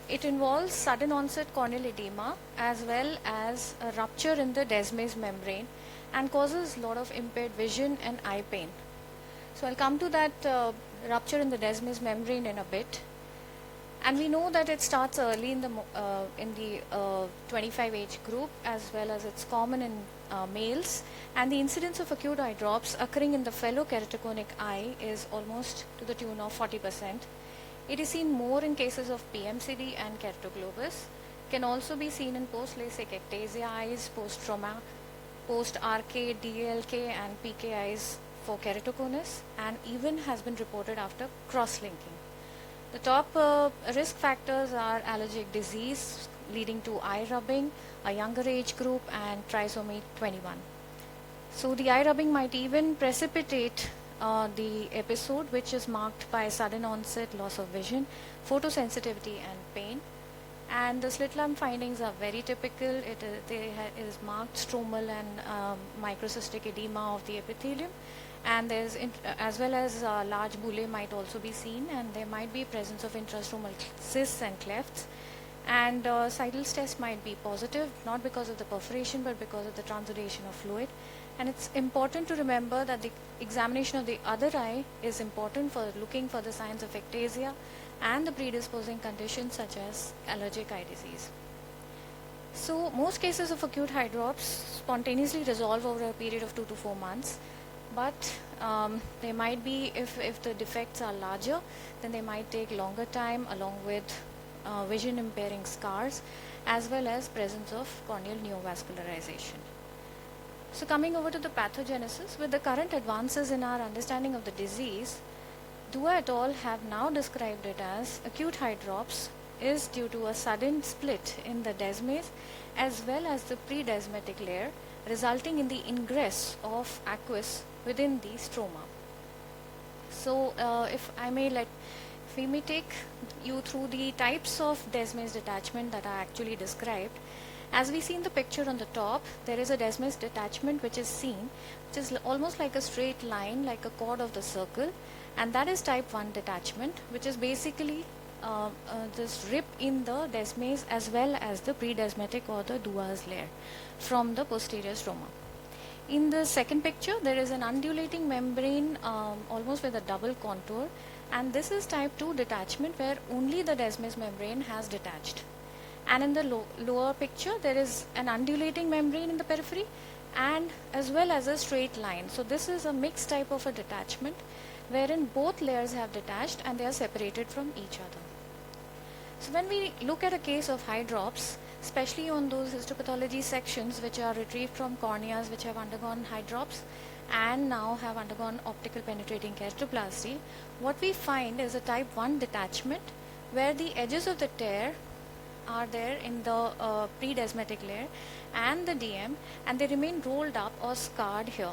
It involves sudden onset corneal edema as well as a rupture in the desmoid membrane and causes a lot of impaired vision and eye pain. So I'll come to that rupture in the desmoid membrane in a bit. And we know that it starts early in the 25 age group, as well as it's common in males, and the incidence of acute eye drops occurring in the fellow keratoconic eye is almost to the tune of 40%. It is seen more in cases of PMCD and keratoglobus. Can also be seen in post-LASIK ectasia eyes, post-trauma, post-RK, DLK and PK eyes for keratoconus, and even has been reported after cross-linking. The top risk factors are allergic disease leading to eye rubbing, a younger age group, and trisomy 21. So the eye rubbing might even precipitate the episode, which is marked by sudden onset loss of vision, photosensitivity and pain. And the slit lamp findings are very typical. It is marked stromal and microcystic edema of the epithelium, and there's as well as large bullae might also be seen, and there might be presence of intrastromal cysts and clefts. And Seidel's test might be positive, not because of the perforation but because of the transudation of fluid. And it's important to remember that the examination of the other eye is important for looking for the signs of ectasia and the predisposing conditions such as allergic eye disease. So most cases of acute hydrops spontaneously resolve over a period of 2 to 4 months, but they might be, if the defects are larger, then they might take longer time, along with vision impairing scars as well as presence of corneal neovascularization. So coming over to the pathogenesis, with the current advances in our understanding of the disease, Dua et al. Have now described it as acute hydrops is due to a sudden split in the desmoid as well as the predesmatic layer, resulting in the ingress of aqueous within the stroma. So if we may take you through the types of desmoid detachment that are actually described. As we see in the picture on the top, there is a desmoid detachment which is seen, which is almost like a straight line, like a chord of the circle, and that is type 1 detachment, which is basically this rip in the desmoid as well as the predesmatic or the Dua's layer from the posterior stroma. In the second picture, there is an undulating membrane almost with a double contour, and this is type 2 detachment where only the desmoid membrane has detached. And in the lower picture, there is an undulating membrane in the periphery and as well as a straight line. So this is a mixed type of a detachment wherein both layers have detached and they are separated from each other. So when we look at a case of hydrops, especially on those histopathology sections which are retrieved from corneas which have undergone hydrops and now have undergone optical penetrating keratoplasty, what we find is a type 1 detachment where the edges of the tear are there in the predesmatic layer and the DM, and they remain rolled up or scarred here.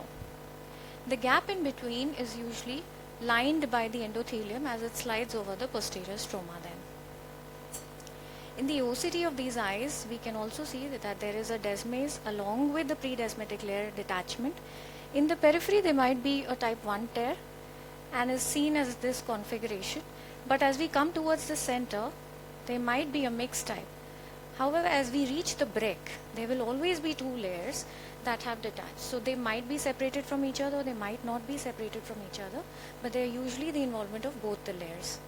The gap in between is usually lined by the endothelium as it slides over the posterior stroma then. In the OCT of these eyes, we can also see that there is a desmoid along with the predesmatic layer detachment. In the periphery, there might be a type 1 tear and is seen as this configuration, but as we come towards the center, there might be a mixed type. However, as we reach the break, there will always be 2 layers that have detached. So they might be separated from each other, they might not be separated from each other, but they are usually the involvement of both the layers.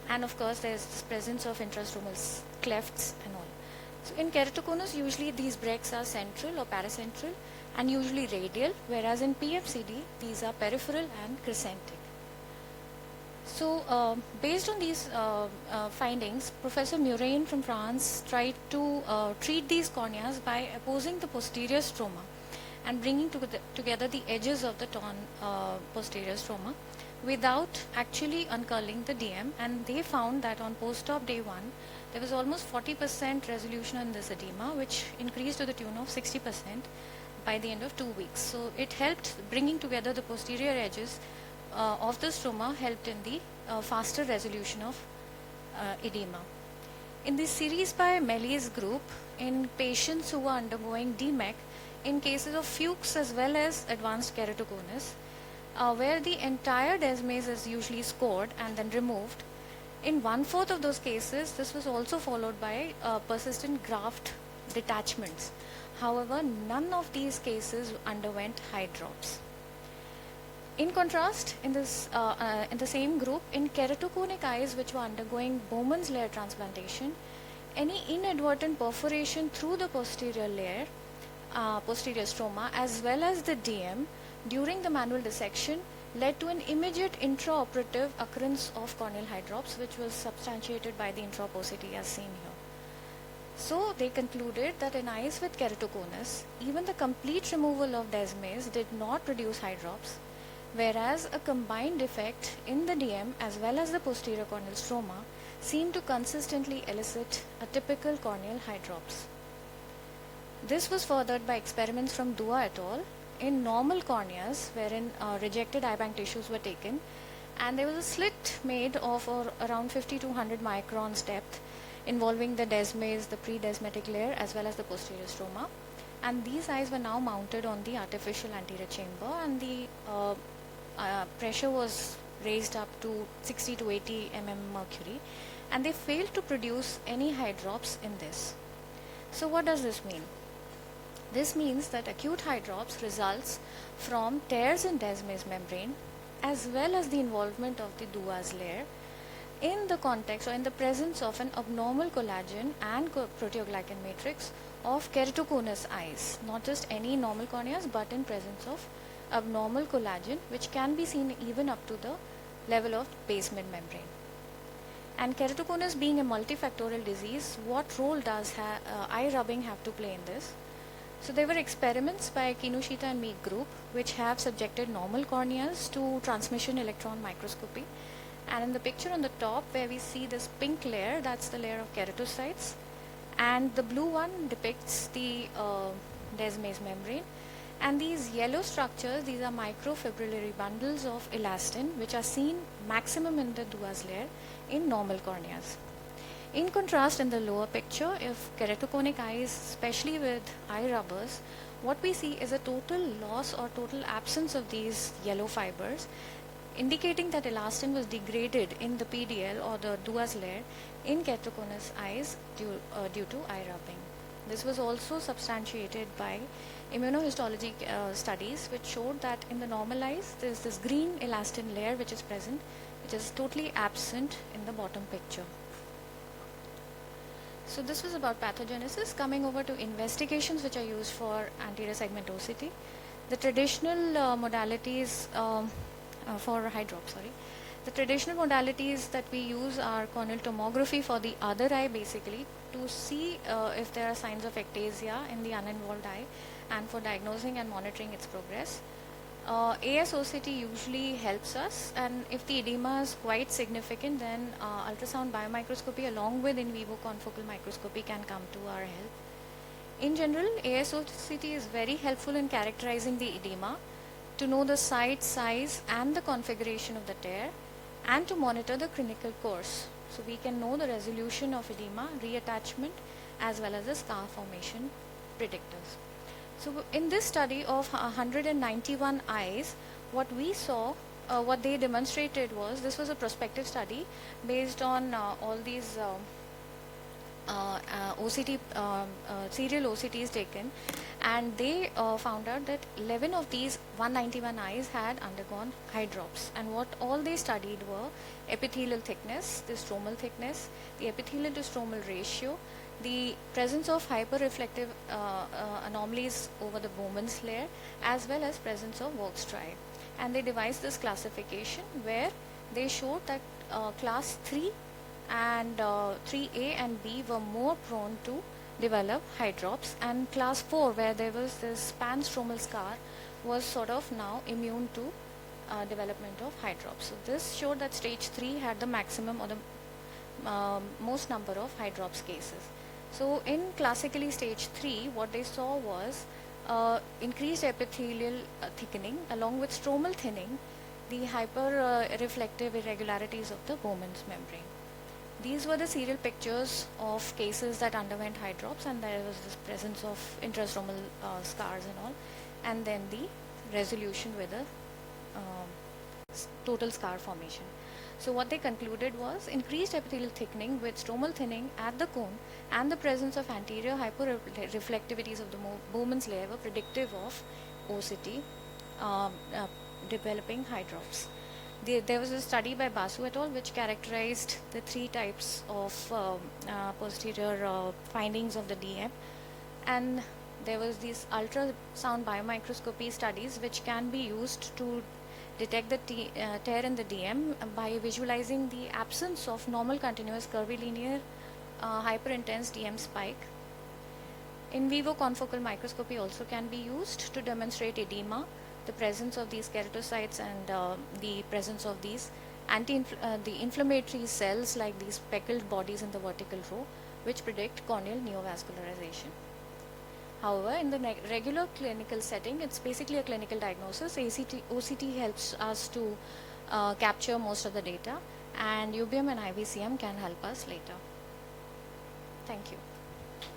And of course, there is this presence of intrastromal clefts and all. So in keratoconus, usually these breaks are central or paracentral and usually radial, whereas in PMCD, these are peripheral and crescentic. So based on these findings, Professor Murain from France tried to treat these corneas by opposing the posterior stroma and bringing together the edges of the torn posterior stroma without actually uncurling the DM, and they found that on post-op day 1, there was almost 40% resolution in this edema, which increased to the tune of 60% by the end of 2 weeks. So it helped bringing together the posterior edges of the stroma, helped in the faster resolution of edema. In this series by Melly's group, in patients who are undergoing DMEC, in cases of Fuchs as well as advanced keratoconus, where the entire desmoid is usually scored and then removed, In 1/4 of those cases, this was also followed by persistent graft detachments. However, none of these cases underwent hydrops. In contrast, in the same group, in keratoconic eyes which were undergoing Bowman's layer transplantation, any inadvertent perforation through the posterior layer, posterior stroma, as well as the DM during the manual dissection led to an immediate intraoperative occurrence of corneal hydrops, which was substantiated by the intraopacity as seen here. So they concluded that in eyes with keratoconus, even the complete removal of desmes did not produce hydrops, whereas a combined defect in the DM as well as the posterior corneal stroma seemed to consistently elicit a typical corneal hydrops. This was furthered by experiments from Dua et al. In normal corneas, wherein rejected eye bank tissues were taken, and there was a slit made of around 50 to 100 microns depth, involving the desmes, the predesmetic layer, as well as the posterior stroma. And these eyes were now mounted on the artificial anterior chamber, and the pressure was raised up to 60 to 80 mm mercury, and they failed to produce any hydrops in this. So what does this mean? This means that acute hydrops results from tears in desmes membrane as well as the involvement of the Dua's layer in the context or in the presence of an abnormal collagen and proteoglycan matrix of keratoconus eyes, not just any normal corneas but in presence of abnormal collagen, which can be seen even up to the level of basement membrane. And keratoconus being a multifactorial disease, what role does eye rubbing have to play in this? So there were experiments by Kinoshita and Meek group which have subjected normal corneas to transmission electron microscopy. And in the picture on the top where we see this pink layer, that's the layer of keratocytes, and the blue one depicts the desmes membrane. And these yellow structures, these are microfibrillary bundles of elastin which are seen maximum in the Dua's layer in normal corneas. In contrast, in the lower picture, if keratoconic eyes, especially with eye rubbers, what we see is a total loss or total absence of these yellow fibers, indicating that elastin was degraded in the PDL or the Dua's layer in keratoconus eyes due to eye rubbing. This was also substantiated by immunohistology studies which showed that in the normal eyes there is this green elastin layer which is present, which is totally absent in the bottom picture. So this was about pathogenesis. Coming over to investigations which are used for anterior segmentosity. The traditional modalities for hydrops, the traditional modalities that we use are corneal tomography for the other eye, basically to see if there are signs of ectasia in the uninvolved eye and for diagnosing and monitoring its progress. ASOCT usually helps us, and if the edema is quite significant, then ultrasound biomicroscopy along with in vivo confocal microscopy can come to our help. In general, ASOCT is very helpful in characterizing the edema, to know the site size and the configuration of the tear, and to monitor the clinical course. So we can know the resolution of edema, reattachment, as well as the scar formation predictors. So in this study of 191 eyes, what we saw, what they demonstrated was, this was a prospective study based on all these serial OCTs taken, and they found out that 11 of these 191 eyes had undergone hydrops, and what all they studied were epithelial thickness, the stromal thickness, the epithelial to stromal ratio, the presence of hyperreflective anomalies over the Bowman's layer, as well as presence of work striae. And they devised this classification where they showed that class 3 and 3A and B were more prone to develop hydrops, and class 4, where there was this panstromal scar, was sort of now immune to development of hydrops. So this showed that stage 3 had the maximum or the most number of hydrops cases. So in classically stage 3, what they saw was increased epithelial thickening along with stromal thinning, the hyper-reflective irregularities of the Bowman's membrane. These were the serial pictures of cases that underwent hydrops, and there was this presence of intrastromal scars and all, and then the resolution with a total scar formation. So what they concluded was increased epithelial thickening with stromal thinning at the cone and the presence of anterior hyporeflectivities of the Bowman's layer were predictive of OCT developing hydrops. There was a study by Basu et al. Which characterized the three types of posterior findings of the DM, and there was these ultrasound biomicroscopy studies which can be used to detect the tear in the DM by visualizing the absence of normal continuous curvilinear hyperintense DM spike. In vivo confocal microscopy also can be used to demonstrate edema, the presence of these keratocytes, and the presence of these the inflammatory cells like these speckled bodies in the vertical row, which predict corneal neovascularization. However, in the regular clinical setting, it's basically a clinical diagnosis. OCT helps us to capture most of the data, and UBM and IVCM can help us later. Thank you.